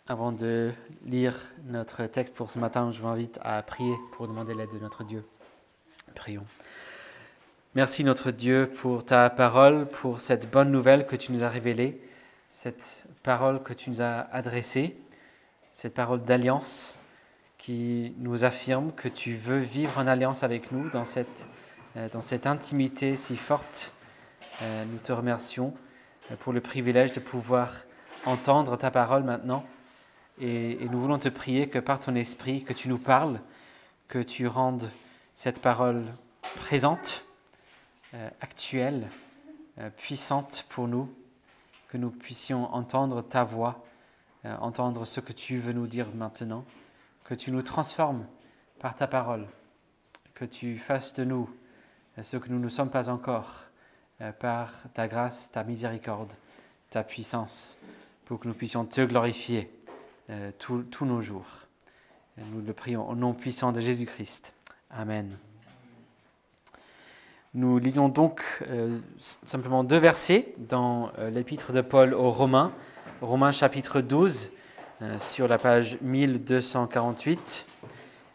Avant de lire notre texte pour ce matin, je vous invite à prier pour demander l'aide de notre Dieu. Prions. Merci notre Dieu pour ta parole, pour cette bonne nouvelle que tu nous as révélée, cette parole que tu nous as adressée, cette parole d'alliance qui nous affirme que tu veux vivre en alliance avec nous dans cette intimité si forte. Nous te remercions pour le privilège de pouvoir entendre ta parole maintenant. Et nous voulons te prier que par ton esprit, que tu nous parles, que tu rendes cette parole présente, actuelle, puissante pour nous, que nous puissions entendre ta voix, entendre ce que tu veux nous dire maintenant, que tu nous transformes par ta parole, que tu fasses de nous ce que nous ne sommes pas encore, par ta grâce, ta miséricorde, ta puissance, pour que nous puissions te glorifier tous nos jours. Nous le prions au nom puissant de Jésus-Christ. Amen. Nous lisons donc simplement 2 versets dans l'épître de Paul aux Romains, Romains chapitre 12, sur la page 1248.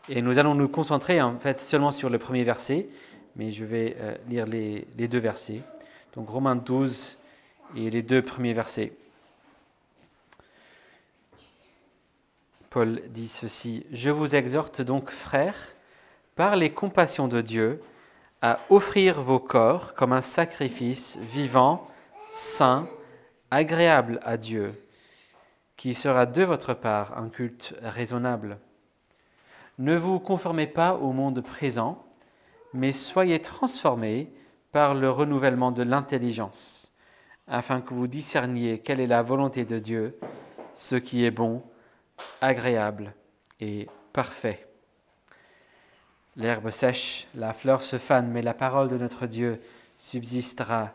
Et nous allons nous concentrer en fait seulement sur le premier verset, mais je vais lire les 2 versets. Donc Romains 12 et les 2 premiers versets. Paul dit ceci: « Je vous exhorte donc, frères, par les compassions de Dieu, à offrir vos corps comme un sacrifice vivant, saint, agréable à Dieu, qui sera de votre part un culte raisonnable. Ne vous conformez pas au monde présent, mais soyez transformés par le renouvellement de l'intelligence, afin que vous discerniez quelle est la volonté de Dieu, ce qui est bon, agréable et parfait. L'herbe sèche, la fleur se fane, mais la parole de notre Dieu subsistera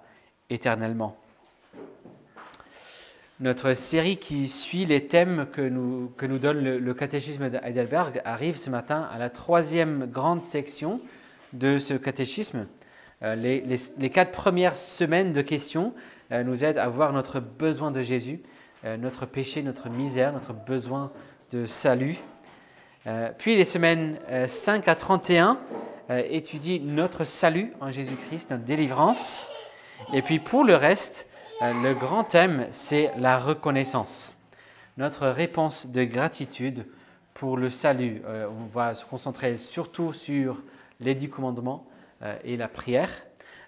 éternellement. » Notre série qui suit les thèmes que nous donne le catéchisme d'Heidelberg arrive ce matin à la 3e grande section de ce catéchisme. Les 4 premières semaines de questions nous aident à voir notre besoin de Jésus, notre péché, notre misère, notre besoin de salut. Puis les semaines 5 à 31 étudient notre salut en Jésus-Christ, notre délivrance. Et puis pour le reste, le grand thème, c'est la reconnaissance, notre réponse de gratitude pour le salut. On va se concentrer surtout sur les 10 commandements et la prière,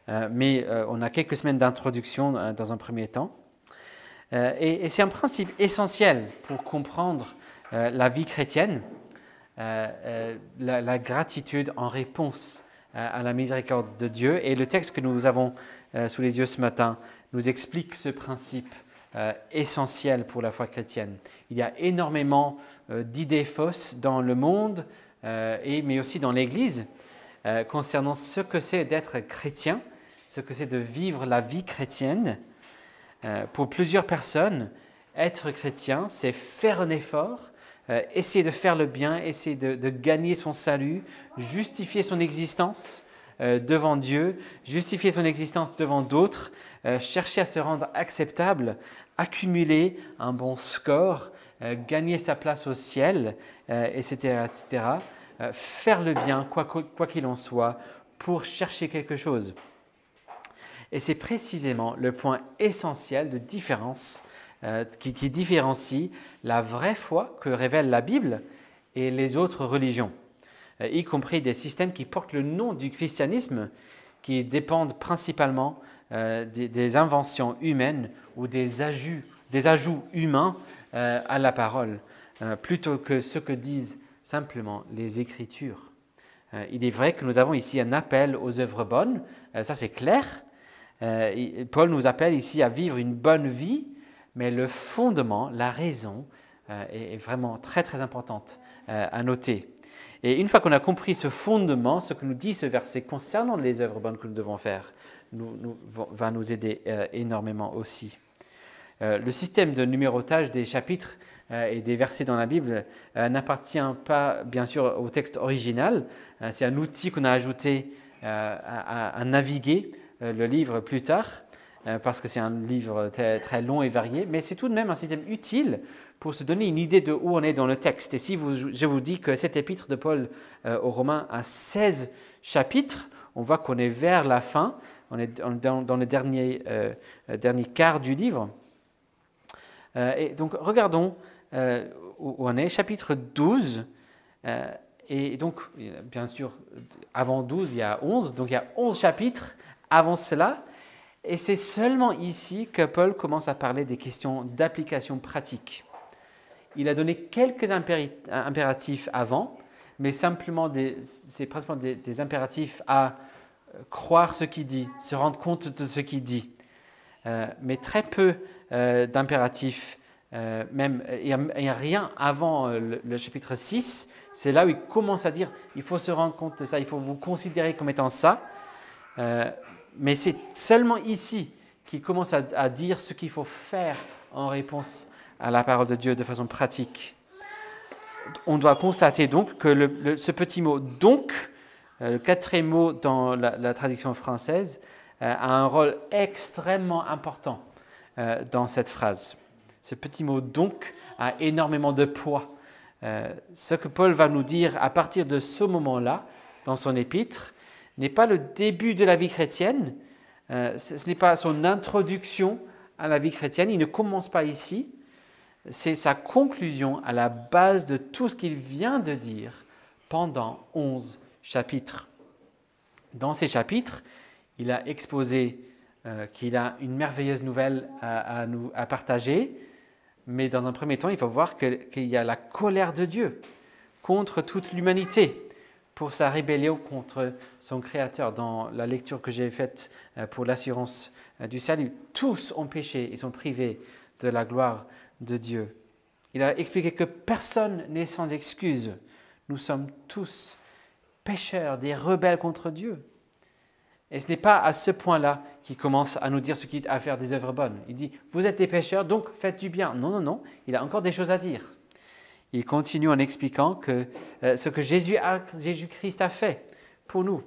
mais on a quelques semaines d'introduction dans un premier temps. Et c'est un principe essentiel pour comprendre la vie chrétienne, la gratitude en réponse à la miséricorde de Dieu. Et le texte que nous avons sous les yeux ce matin nous explique ce principe essentiel pour la foi chrétienne. Il y a énormément d'idées fausses dans le monde, mais aussi dans l'Église, concernant ce que c'est d'être chrétien, ce que c'est de vivre la vie chrétienne. Pour plusieurs personnes, être chrétien, c'est faire un effort, essayer de faire le bien, essayer de gagner son salut, justifier son existence devant Dieu, justifier son existence devant d'autres, chercher à se rendre acceptable, accumuler un bon score, gagner sa place au ciel, etc., etc. Faire le bien, quoi qu'il en soit, pour chercher quelque chose. Et c'est précisément le point essentiel de différence qui différencie la vraie foi que révèle la Bible et les autres religions, y compris des systèmes qui portent le nom du christianisme, qui dépendent principalement des inventions humaines ou des ajouts humains à la parole, plutôt que ce que disent simplement les Écritures. Il est vrai que nous avons ici un appel aux œuvres bonnes, ça c'est clair. Paul nous appelle ici à vivre une bonne vie, mais le fondement, la raison est vraiment très très importante à noter. Et une fois qu'on a compris ce fondement, ce que nous dit ce verset concernant les œuvres bonnes que nous devons faire, va nous aider énormément aussi. Le système de numérotage des chapitres et des versets dans la Bible n'appartient pas bien sûr au texte original. C'est un outil qu'on a ajouté à naviguer le livre plus tard. parce que c'est un livre très, très long et varié, mais c'est tout de même un système utile pour se donner une idée de où on est dans le texte. Et si je vous dis que cet épître de Paul aux Romains a 16 chapitres, on voit qu'on est vers la fin, on est dans le dernier quart du livre. Et donc regardons où on est, chapitre 12. Et donc, bien sûr, avant 12, il y a 11, donc il y a 11 chapitres avant cela. Et c'est seulement ici que Paul commence à parler des questions d'application pratique. Il a donné quelques impératifs avant, mais simplement c'est principalement des impératifs à croire ce qu'il dit, se rendre compte de ce qu'il dit. Mais très peu d'impératifs, même il n'y a rien avant le chapitre 6, c'est là où il commence à dire il faut se rendre compte de ça, il faut vous considérer comme étant ça. Mais c'est seulement ici qu'il commence à dire ce qu'il faut faire en réponse à la parole de Dieu de façon pratique. On doit constater donc que ce petit mot « donc », le quatrième mot dans la traduction française, a un rôle extrêmement important dans cette phrase. Ce petit mot « donc » a énormément de poids. Ce que Paul va nous dire à partir de ce moment-là, dans son épître, n'est pas le début de la vie chrétienne, ce n'est pas son introduction à la vie chrétienne, il ne commence pas ici, c'est sa conclusion à la base de tout ce qu'il vient de dire pendant 11 chapitres. Dans ces chapitres, il a exposé qu'il a une merveilleuse nouvelle à partager, mais dans un premier temps, il faut voir qu'il y a la colère de Dieu contre toute l'humanité pour sa rébellion contre son Créateur. Dans la lecture que j'ai faite pour l'assurance du salut, tous ont péché et sont privés de la gloire de Dieu. Il a expliqué que personne n'est sans excuse. Nous sommes tous pécheurs, des rebelles contre Dieu. Et ce n'est pas à ce point-là qu'il commence à nous dire ce qu'il a à faire des œuvres bonnes. Il dit, vous êtes des pécheurs, donc faites du bien. Non, non, non, il a encore des choses à dire. Il continue en expliquant que ce que Jésus-Christ a fait pour nous.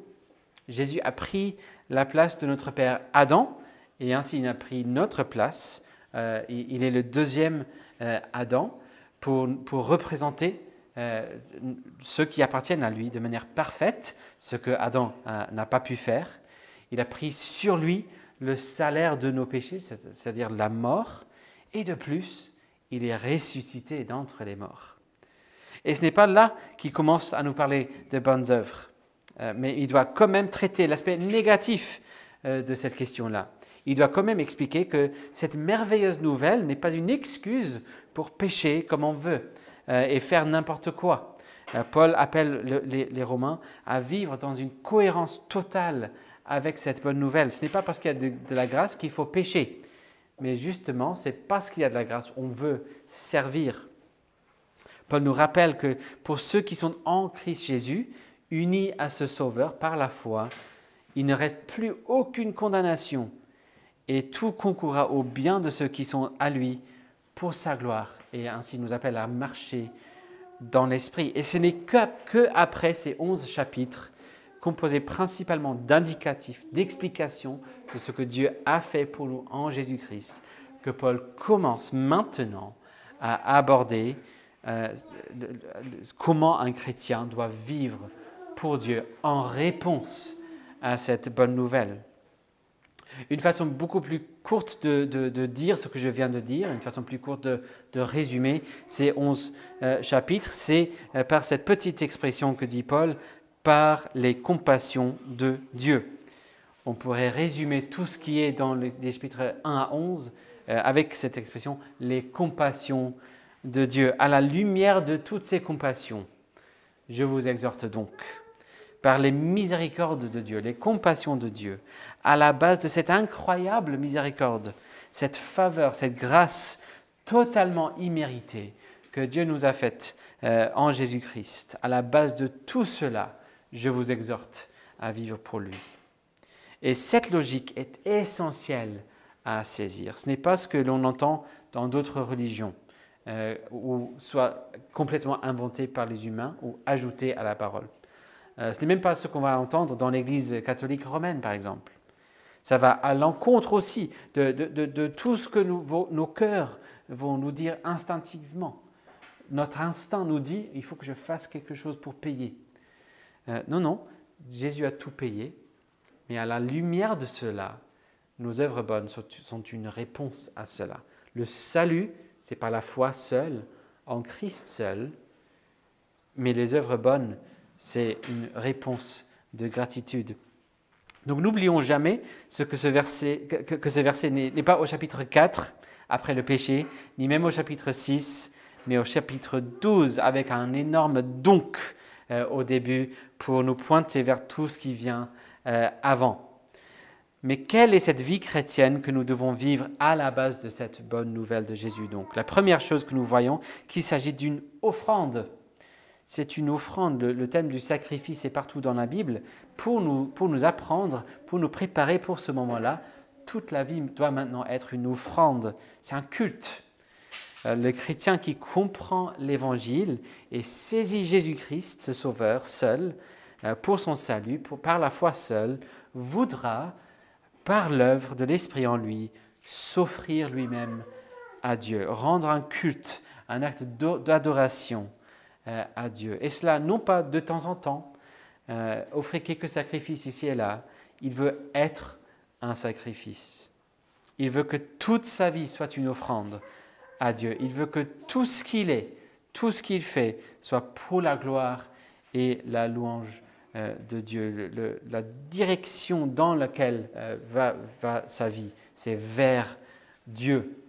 Jésus a pris la place de notre père Adam, et ainsi il a pris notre place. Il est le deuxième Adam pour représenter ceux qui appartiennent à lui de manière parfaite, ce que Adam n'a pas pu faire. Il a pris sur lui le salaire de nos péchés, c'est-à-dire la mort, et de plus, il est ressuscité d'entre les morts. Et ce n'est pas là qu'il commence à nous parler de bonnes œuvres, mais il doit quand même traiter l'aspect négatif de cette question-là. Il doit quand même expliquer que cette merveilleuse nouvelle n'est pas une excuse pour pécher comme on veut et faire n'importe quoi. Paul appelle les Romains à vivre dans une cohérence totale avec cette bonne nouvelle. Ce n'est pas parce qu'il y a de la grâce qu'il faut pécher, mais justement, c'est parce qu'il y a de la grâce qu'on veut servir. Paul nous rappelle que pour ceux qui sont en Christ Jésus, unis à ce Sauveur par la foi, il ne reste plus aucune condamnation et tout concourra au bien de ceux qui sont à lui pour sa gloire. Et ainsi il nous appelle à marcher dans l'esprit. Et ce n'est que après ces 11 chapitres, composés principalement d'indicatifs, d'explications de ce que Dieu a fait pour nous en Jésus-Christ, que Paul commence maintenant à aborder comment un chrétien doit vivre pour Dieu en réponse à cette bonne nouvelle. Une façon beaucoup plus courte de dire ce que je viens de dire, une façon plus courte de résumer ces 11 chapitres, c'est par cette petite expression que dit Paul, par les compassions de Dieu. On pourrait résumer tout ce qui est dans les chapitres 1 à 11 avec cette expression, les compassions de Dieu. À la lumière de toutes ces compassions, je vous exhorte donc, par les miséricordes de Dieu, les compassions de Dieu, à la base de cette incroyable miséricorde, cette faveur, cette grâce totalement imméritée que Dieu nous a faite en Jésus-Christ. À la base de tout cela, je vous exhorte à vivre pour lui. Et cette logique est essentielle à saisir. Ce n'est pas ce que l'on entend dans d'autres religions, ou soit complètement inventé par les humains ou ajouté à la parole. Ce n'est même pas ce qu'on va entendre dans l'Église catholique romaine, par exemple. Ça va à l'encontre aussi de tout ce que nos cœurs vont nous dire instinctivement. Notre instinct nous dit, il faut que je fasse quelque chose pour payer. Non, Jésus a tout payé, mais à la lumière de cela, nos œuvres bonnes sont une réponse à cela. Le salut, c'est par la foi seule, en Christ seul, mais les œuvres bonnes, c'est une réponse de gratitude. Donc n'oublions jamais que ce verset n'est pas au chapitre 4, après le péché, ni même au chapitre 6, mais au chapitre 12, avec un énorme donc au début, pour nous pointer vers tout ce qui vient avant. Mais quelle est cette vie chrétienne que nous devons vivre à la base de cette bonne nouvelle de Jésus? Donc, la première chose que nous voyons, qu'il s'agit d'une offrande. C'est une offrande. Le thème du sacrifice est partout dans la Bible pour nous apprendre, pour nous préparer pour ce moment-là. Toute la vie doit maintenant être une offrande. C'est un culte. Le chrétien qui comprend l'Évangile et saisit Jésus-Christ, ce Sauveur, seul, pour son salut, par la foi seule, voudra, par l'œuvre de l'Esprit en lui, s'offrir lui-même à Dieu, rendre un culte, un acte d'adoration à Dieu. Et cela, non pas de temps en temps, offrir quelques sacrifices ici et là. Il veut être un sacrifice. Il veut que toute sa vie soit une offrande à Dieu. Il veut que tout ce qu'il est, tout ce qu'il fait, soit pour la gloire et la louange de Dieu. La direction dans laquelle va sa vie, c'est vers Dieu.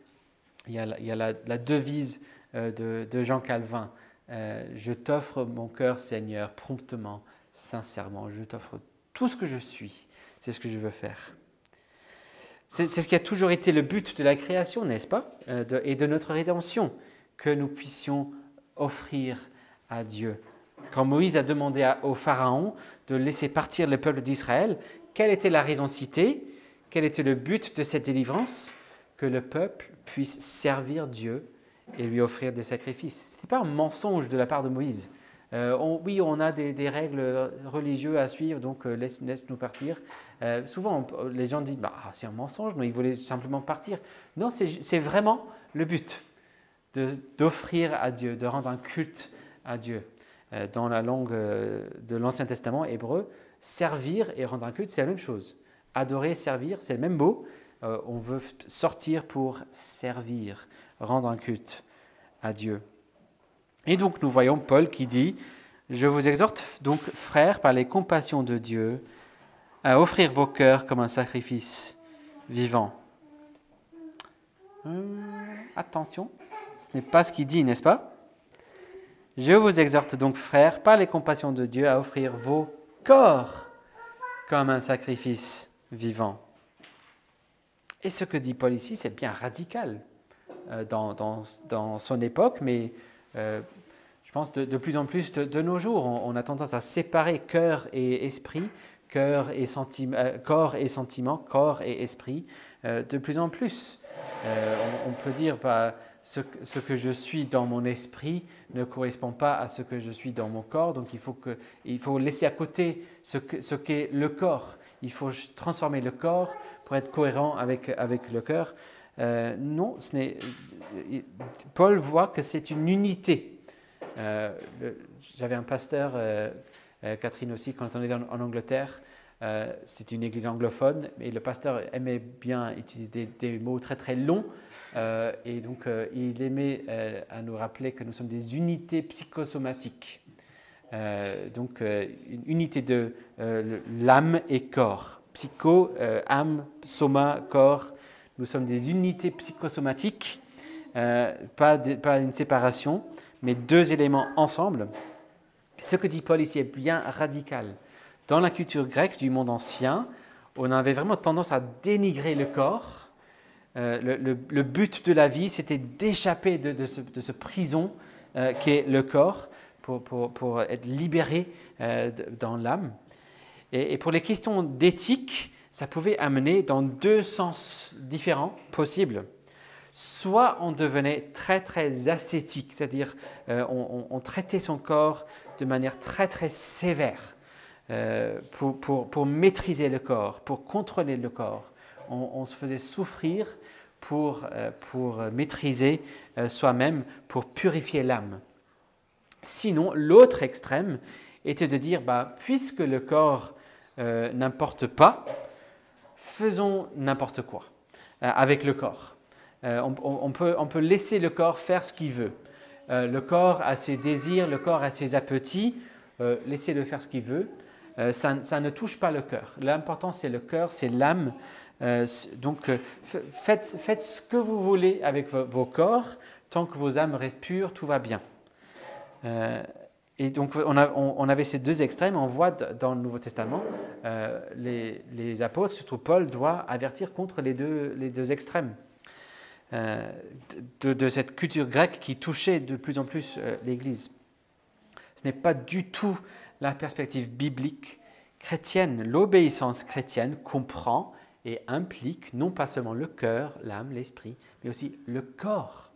Il y a la devise de Jean Calvin. Je t'offre mon cœur, Seigneur, promptement, sincèrement. Je t'offre tout ce que je suis. C'est ce que je veux faire. C'est ce qui a toujours été le but de la création, n'est-ce pas? Et de notre rédemption, que nous puissions offrir à Dieu. Quand Moïse a demandé au Pharaon de laisser partir le peuple d'Israël, quelle était la raison citée? Quel était le but de cette délivrance? Que le peuple puisse servir Dieu et lui offrir des sacrifices. Ce n'était pas un mensonge de la part de Moïse. Oui, on a des règles religieuses à suivre, donc laisse-nous partir. Souvent, les gens disent c'est un mensonge, non, ils voulaient simplement partir. Non, c'est vraiment le but d'offrir à Dieu, de rendre un culte à Dieu. Dans la langue de l'Ancien Testament hébreu, servir et rendre un culte, c'est la même chose. Adorer, servir, c'est le même mot. On veut sortir pour servir, rendre un culte à Dieu. Et donc nous voyons Paul qui dit « Je vous exhorte donc, frères, par les compassions de Dieu, à offrir vos cœurs comme un sacrifice vivant. » Attention, ce n'est pas ce qu'il dit, n'est-ce pas? Je vous exhorte donc, frères, par les compassions de Dieu, à offrir vos corps comme un sacrifice vivant. Et ce que dit Paul ici, c'est bien radical dans son époque, mais je pense de plus en plus de nos jours, on a tendance à séparer cœur et esprit, corps et sentiment, corps et esprit, de plus en plus. On peut dire ce que je suis dans mon esprit ne correspond pas à ce que je suis dans mon corps, donc il faut laisser à côté ce qu'est le corps. Il faut transformer le corps pour être cohérent avec le cœur. Non, Paul voit que c'est une unité. J'avais un pasteur, Catherine aussi, quand on était en Angleterre. C'est une église anglophone, et le pasteur aimait bien utiliser des mots très très longs. Et donc, il aimait à nous rappeler que nous sommes des unités psychosomatiques. Donc, une unité de l'âme et corps. Psycho, âme, soma, corps. Nous sommes des unités psychosomatiques, pas une séparation, mais deux éléments ensemble. Ce que dit Paul ici est bien radical. Dans la culture grecque du monde ancien, on avait vraiment tendance à dénigrer le corps. Le but de la vie, c'était d'échapper de ce prison qu'est le corps pour être libéré dans l'âme. Et pour les questions d'éthique, ça pouvait amener dans deux sens différents possibles. Soit on devenait très très ascétique, c'est-à-dire on traitait son corps de manière très très sévère. pour maîtriser le corps, pour contrôler le corps. On se faisait souffrir pour maîtriser soi-même, pour purifier l'âme. Sinon, l'autre extrême était de dire, puisque le corps n'importe pas, faisons n'importe quoi avec le corps. On peut laisser le corps faire ce qu'il veut. Le corps a ses désirs, le corps a ses appétits, laissez-le faire ce qu'il veut. Ça ne touche pas le cœur. L'important, c'est le cœur, c'est l'âme. Donc, faites ce que vous voulez avec vos corps, tant que vos âmes restent pures, tout va bien. Et donc, on avait ces deux extrêmes. On voit dans le Nouveau Testament, les apôtres, surtout Paul, doit avertir contre les deux extrêmes de cette culture grecque qui touchait de plus en plus l'Église. Ce n'est pas du tout la perspective biblique chrétienne. L'obéissance chrétienne comprend et implique non pas seulement le cœur, l'âme, l'esprit, mais aussi le corps,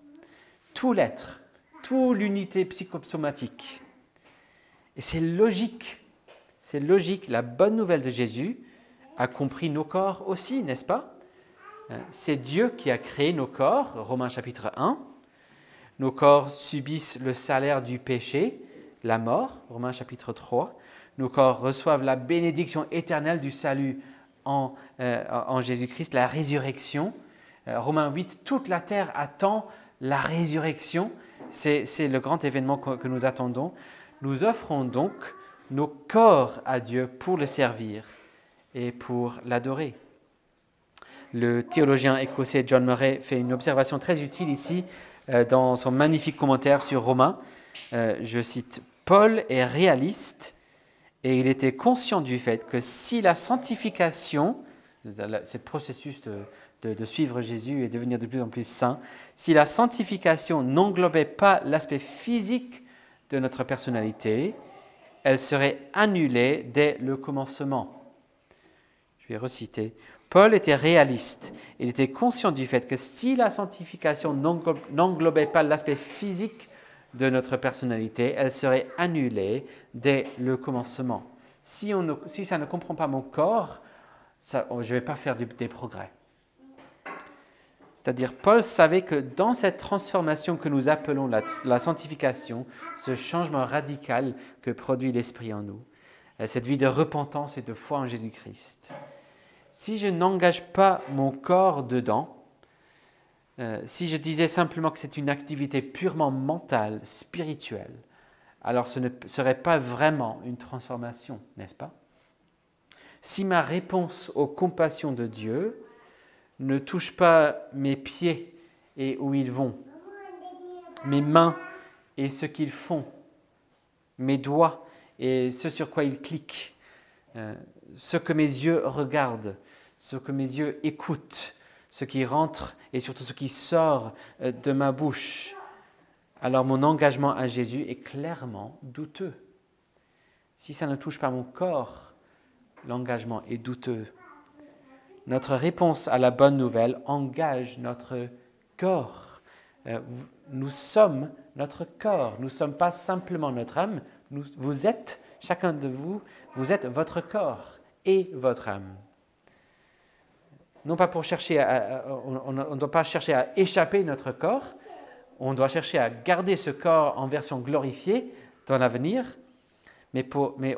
tout l'être, toute l'unité psychosomatique. Et c'est logique. C'est logique. La bonne nouvelle de Jésus a compris nos corps aussi, n'est-ce pas? C'est Dieu qui a créé nos corps, Romains chapitre 1. Nos corps subissent le salaire du péché, la mort, Romains chapitre 3. Nos corps reçoivent la bénédiction éternelle du salut en Jésus-Christ, la résurrection. Romains 8, toute la terre attend la résurrection. C'est le grand événement que nous attendons. Nous offrons donc nos corps à Dieu pour le servir et pour l'adorer. Le théologien écossais John Murray fait une observation très utile ici dans son magnifique commentaire sur Romains. Je cite, « Paul est réaliste et il était conscient du fait que si la sanctification, ce processus de suivre Jésus et devenir de plus en plus saint, si la sanctification n'englobait pas l'aspect physique de notre personnalité, elle serait annulée dès le commencement. » Je vais reciter. Paul était réaliste. Il était conscient du fait que si la sanctification n'englobait pas l'aspect physique de notre personnalité, elle serait annulée dès le commencement. Si ça ne comprend pas mon corps, je ne vais pas faire des progrès. C'est-à-dire, Paul savait que dans cette transformation que nous appelons la sanctification, ce changement radical que produit l'Esprit en nous, cette vie de repentance et de foi en Jésus-Christ, si je n'engage pas mon corps dedans, si je disais simplement que c'est une activité purement mentale, spirituelle, alors ce ne serait pas vraiment une transformation, n'est-ce pas? Si ma réponse aux compassions de Dieu ne touche pas mes pieds et où ils vont, mes mains et ce qu'ils font, mes doigts et ce sur quoi ils cliquent, ce que mes yeux regardent, ce que mes yeux écoutent, ce qui rentre et surtout ce qui sort de ma bouche, alors mon engagement à Jésus est clairement douteux. Si ça ne touche pas mon corps, l'engagement est douteux. Notre réponse à la bonne nouvelle engage notre corps. Nous sommes notre corps. Nous ne sommes pas simplement notre âme. Vous êtes, chacun de vous, vous êtes votre corps et votre âme. Non pas pour chercher on ne doit pas chercher à échapper notre corps. On doit chercher à garder ce corps en version glorifiée dans l'avenir. Mais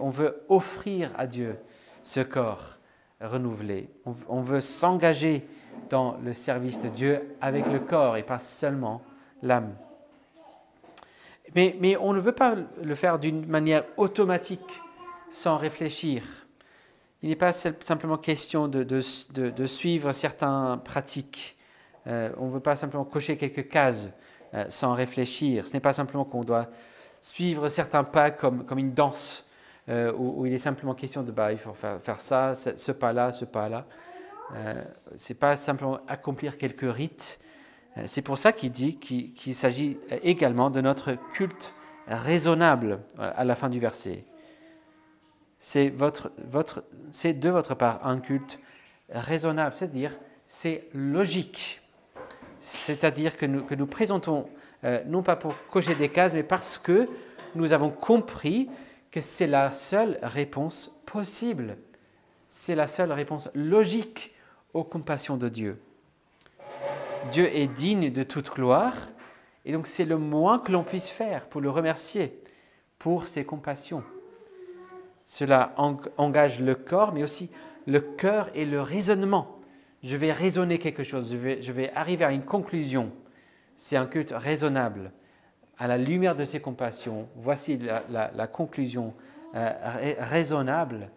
on veut offrir à Dieu ce corps renouvelé. On veut s'engager dans le service de Dieu avec le corps et pas seulement l'âme. Mais on ne veut pas le faire d'une manière automatique, sans réfléchir. Il n'est pas simplement question de suivre certaines pratiques. On ne veut pas simplement cocher quelques cases sans réfléchir. Ce n'est pas simplement qu'on doit suivre certains pas comme une danse, où il est simplement question de il faut faire ça, ce pas-là, ce pas-là. Ce n'est pas simplement accomplir quelques rites. C'est pour ça qu'il dit qu'il s'agit également de notre culte raisonnable à la fin du verset. C'est de votre part un culte raisonnable, c'est-à-dire c'est logique. C'est-à-dire que nous présentons, non pas pour cocher des cases, mais parce que nous avons compris que c'est la seule réponse possible. C'est la seule réponse logique aux compassions de Dieu. Dieu est digne de toute gloire, et donc c'est le moins que l'on puisse faire pour le remercier pour ses compassions. Cela engage le corps, mais aussi le cœur et le raisonnement. Je vais raisonner quelque chose, je vais arriver à une conclusion. C'est un culte raisonnable. À la lumière de ses compassions, voici la conclusion raisonnable,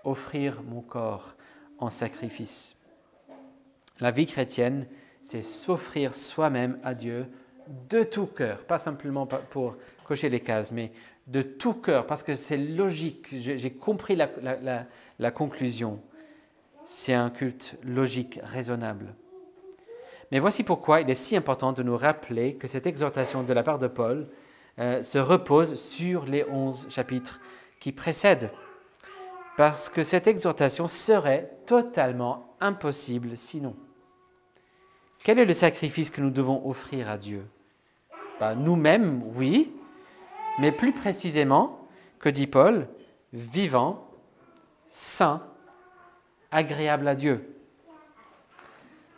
offrir mon corps en sacrifice. La vie chrétienne, c'est s'offrir soi-même à Dieu de tout cœur, pas simplement pour cocher les cases, mais de tout cœur, parce que c'est logique, j'ai compris la conclusion. C'est un culte logique, raisonnable. Mais voici pourquoi il est si important de nous rappeler que cette exhortation de la part de Paul se repose sur les 11 chapitres qui précèdent. Parce que cette exhortation serait totalement impossible sinon. Quel est le sacrifice que nous devons offrir à Dieu? Nous-mêmes, oui, mais plus précisément, que dit Paul, vivant, saint, agréable à Dieu.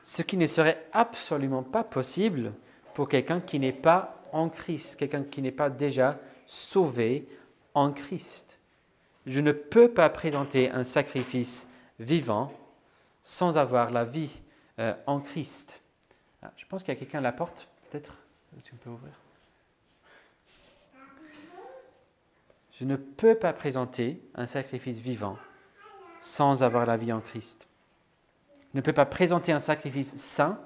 Ce qui ne serait absolument pas possible pour quelqu'un qui n'est pas en Christ, quelqu'un qui n'est pas déjà sauvé en Christ. Je ne peux pas présenter un sacrifice vivant sans avoir la vie en Christ. Je pense qu'il y a quelqu'un à la porte, peut-être, si on peut ouvrir. Je ne peux pas présenter un sacrifice vivant sans avoir la vie en Christ. Je ne peux pas présenter un sacrifice saint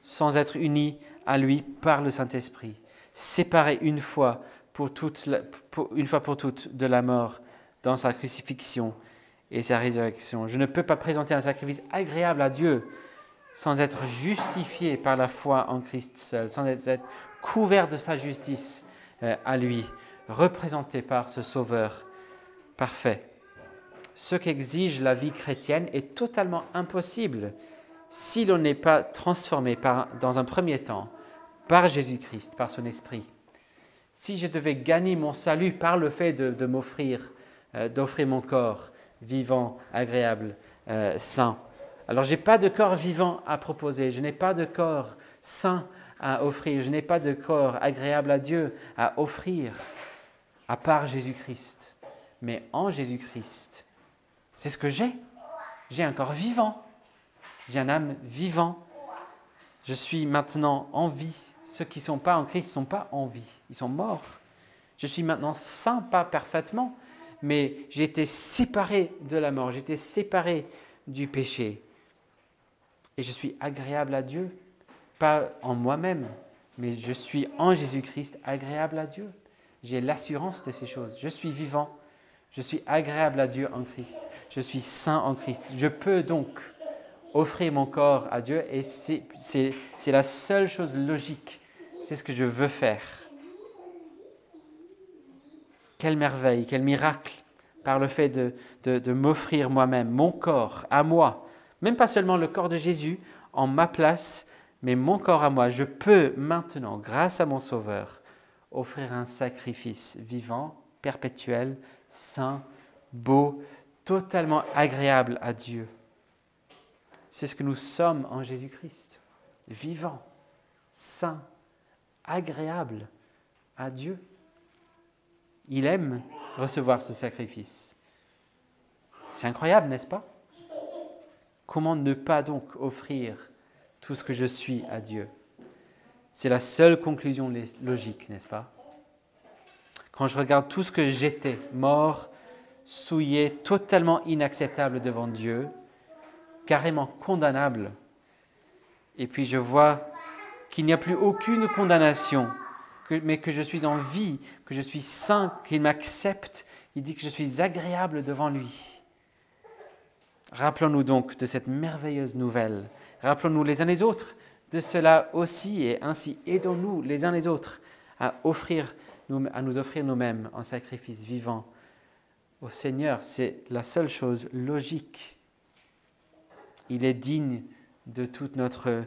sans être uni à lui par le Saint-Esprit, séparé une fois pour toutes de la mort dans sa crucifixion et sa résurrection. Je ne peux pas présenter un sacrifice agréable à Dieu sans être justifié par la foi en Christ seul, sans être couvert de sa justice à lui, représenté par ce Sauveur parfait. Ce qu'exige la vie chrétienne est totalement impossible si l'on n'est pas transformé dans un premier temps par Jésus-Christ, par son Esprit. Si je devais gagner mon salut par le fait d'offrir mon corps vivant, agréable, saint, alors je n'ai pas de corps vivant à proposer, je n'ai pas de corps saint à offrir, je n'ai pas de corps agréable à Dieu à offrir, à part Jésus-Christ. Mais en Jésus-Christ, c'est ce que j'ai. J'ai un corps vivant. J'ai une âme vivant. Je suis maintenant en vie. Ceux qui ne sont pas en Christ ne sont pas en vie. Ils sont morts. Je suis maintenant saint, pas parfaitement, mais j'ai été séparé de la mort. J'ai été séparé du péché. Et je suis agréable à Dieu. Pas en moi-même, mais je suis en Jésus-Christ agréable à Dieu. J'ai l'assurance de ces choses. Je suis vivant. Je suis agréable à Dieu en Christ. Je suis saint en Christ. Je peux donc offrir mon corps à Dieu et c'est la seule chose logique. C'est ce que je veux faire. Quelle merveille, quel miracle par le fait de m'offrir moi-même, mon corps à moi. Même pas seulement le corps de Jésus en ma place, mais mon corps à moi. Je peux maintenant, grâce à mon Sauveur, offrir un sacrifice vivant, perpétuel, saint, beau, totalement agréable à Dieu. C'est ce que nous sommes en Jésus-Christ, vivant, saint, agréable à Dieu. Il aime recevoir ce sacrifice. C'est incroyable, n'est-ce pas? Comment ne pas donc offrir tout ce que je suis à Dieu? C'est la seule conclusion logique, n'est-ce pas? Quand je regarde tout ce que j'étais, mort, souillé, totalement inacceptable devant Dieu, carrément condamnable, et puis je vois qu'il n'y a plus aucune condamnation, mais que je suis en vie, que je suis saint, qu'il m'accepte, il dit que je suis agréable devant lui. Rappelons-nous donc de cette merveilleuse nouvelle. Rappelons-nous les uns les autres de cela aussi, et ainsi aidons-nous les uns les autres à nous offrir nous-mêmes en sacrifice vivant au Seigneur. C'est la seule chose logique. Il est digne de toute notre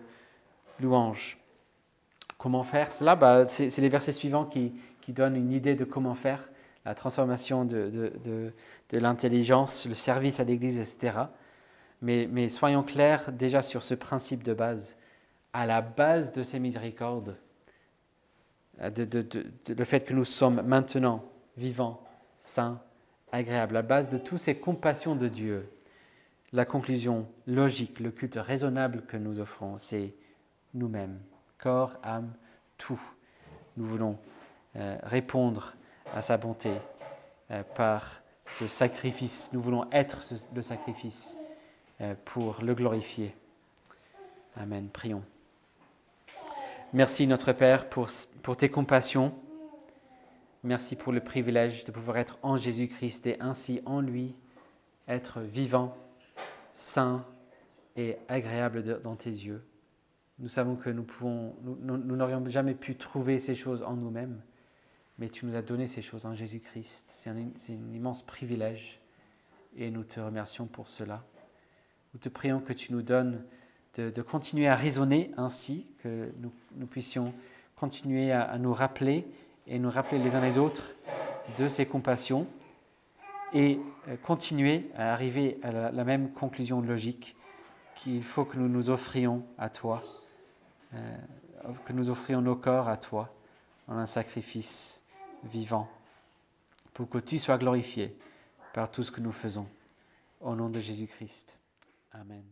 louange. Comment faire cela? C'est les versets suivants qui donnent une idée de comment faire. la transformation de l'intelligence, le service à l'Église, etc. Mais soyons clairs déjà sur ce principe de base. À la base de ces miséricordes, le fait que nous sommes maintenant vivants, saints, agréables, à la base de toutes ces compassions de Dieu, la conclusion logique, le culte raisonnable que nous offrons, c'est nous-mêmes, corps, âme, tout. Nous voulons répondre à sa bonté par ce sacrifice. Nous voulons être le sacrifice pour le glorifier. Amen. Prions. Merci notre Père pour tes compassions. Merci pour le privilège de pouvoir être en Jésus-Christ et ainsi en lui être vivant, saint et agréable dans tes yeux. Nous savons que nous n'aurions jamais pu trouver ces choses en nous-mêmes, mais tu nous as donné ces choses en Jésus-Christ. C'est un immense privilège et nous te remercions pour cela. Nous te prions que tu nous donnes de continuer à raisonner ainsi, que nous puissions continuer à nous rappeler et nous rappeler les uns les autres de ces compassions et continuer à arriver à la même conclusion logique qu'il faut que nous nous offrions à toi, que nous offrions nos corps à toi en un sacrifice vivant pour que tu sois glorifié par tout ce que nous faisons. Au nom de Jésus-Christ. Amen.